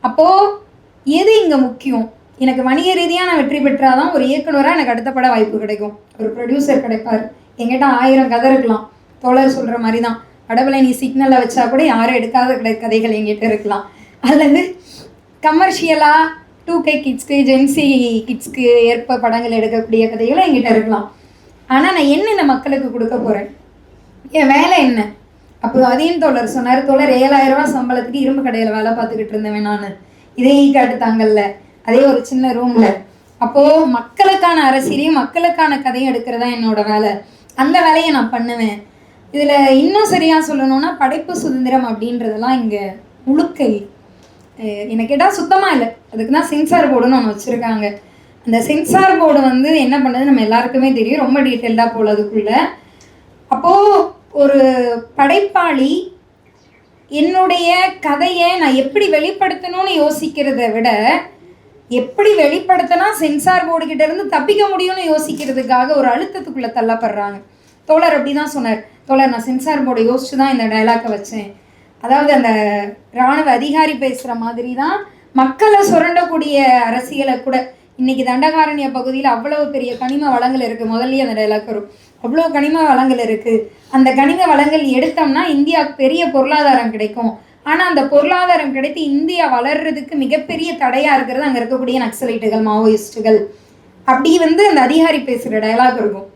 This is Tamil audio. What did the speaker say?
அப்போது எது இங்கே முக்கியம்? எனக்கு வணிக ரீதியாக நான் வெற்றி பெற்றாதான் ஒரு இயக்குனராக எனக்கு அடுத்த பட வாய்ப்பு கிடைக்கும், ஒரு ப்ரொடியூசர் கிடைப்பார். என்கிட்ட 1000 கதை இருக்கலாம். தோழர் சொல்கிற மாதிரி தான், கடவுளை நீ சிக்னலில் வச்சா கூட யாரும் எடுக்காத கதைகள் என்கிட்ட இருக்கலாம். அல்லது கமர்ஷியலாக 2K கிட்ஸ்க்கு ஜென்சி கிட்ஸ்க்கு ஏற்ப படங்கள் எடுக்கக்கூடிய கதைகளும் என்கிட்ட இருக்கலாம். ஆனால் நான் என்ன இந்த மக்களுக்கு கொடுக்க போகிறேன்? என் வேலை என்ன? அப்போ அதையும் தோழர் சொன்னார். தோழர் 7000 ரூபா சம்பளத்துக்கு இரும்பு கடையில் வேலை பார்த்துக்கிட்டு இருந்தேன் நான். இதே காட்டுத்தாங்கல்ல, அதே ஒரு சின்ன ரூமில். அப்போது மக்களுக்கான அரசியலையும் மக்களுக்கான கதையும் எடுக்கிறதா என்னோட வேலை. அந்த வேலையை நான் பண்ணுவேன். இதில் இன்னும் சரியாக சொல்லணும்னா படைப்பு சுதந்திரம் அப்படின்றதெல்லாம் இங்கே முழுக்க என்ன கேட்டால் சுத்தமாக இல்லை. அதுக்கு தான் சென்சார் போர்டுன்னு ஒன்று வச்சுருக்காங்க. அந்த சென்சார் போர்டு வந்து என்ன பண்ணுது நம்ம எல்லாருக்குமே தெரியும், ரொம்ப டீட்டெயில்டாக போல அதுக்குள்ளே. அப்போது ஒரு படைப்பாளி என்னுடைய கதையை நான் எப்படி வெளிப்படுத்தணும்னு யோசிக்கிறத விட எப்படி வெளிப்படுத்தினா சென்சார் போர்டு கிட்ட இருந்து தப்பிக்க முடியும்னு யோசிக்கிறதுக்காக ஒரு அழுத்தத்துக்குள்ளே தள்ளப்படுறாங்க. தோழர் அப்படி தான் சொன்னார். தோழர் நான் சென்சார் போர்டை யோசிச்சு தான் இந்த டைலாக்கை வச்சேன். அதாவது அந்த இராணுவ அதிகாரி பேசுகிற மாதிரி தான் மக்களை சுரண்டக்கூடிய அரசியலை கூட. இன்றைக்கி தண்டகாரண்ய பகுதியில் அவ்வளவு பெரிய கனிம வளங்கள் இருக்குது. முதல்ல அந்த டைலாக் வரும், அவ்வளோ கனிம வளங்கள் இருக்குது. அந்த கனிம வளங்கள் எடுத்தோம்னா இந்தியாவுக்கு பெரிய பொருளாதாரம் கிடைக்கும். ஆனால் அந்த பொருளாதாரம் கிடைத்து இந்தியா வளர்றதுக்கு மிகப்பெரிய தடையாக இருக்கிறது அங்கே இருக்கக்கூடிய நக்சலைட்டுகள், மாவோயிஸ்ட்டுகள். அப்படி வந்து அந்த அதிகாரி பேசுகிற டைலாக் இருக்கும்.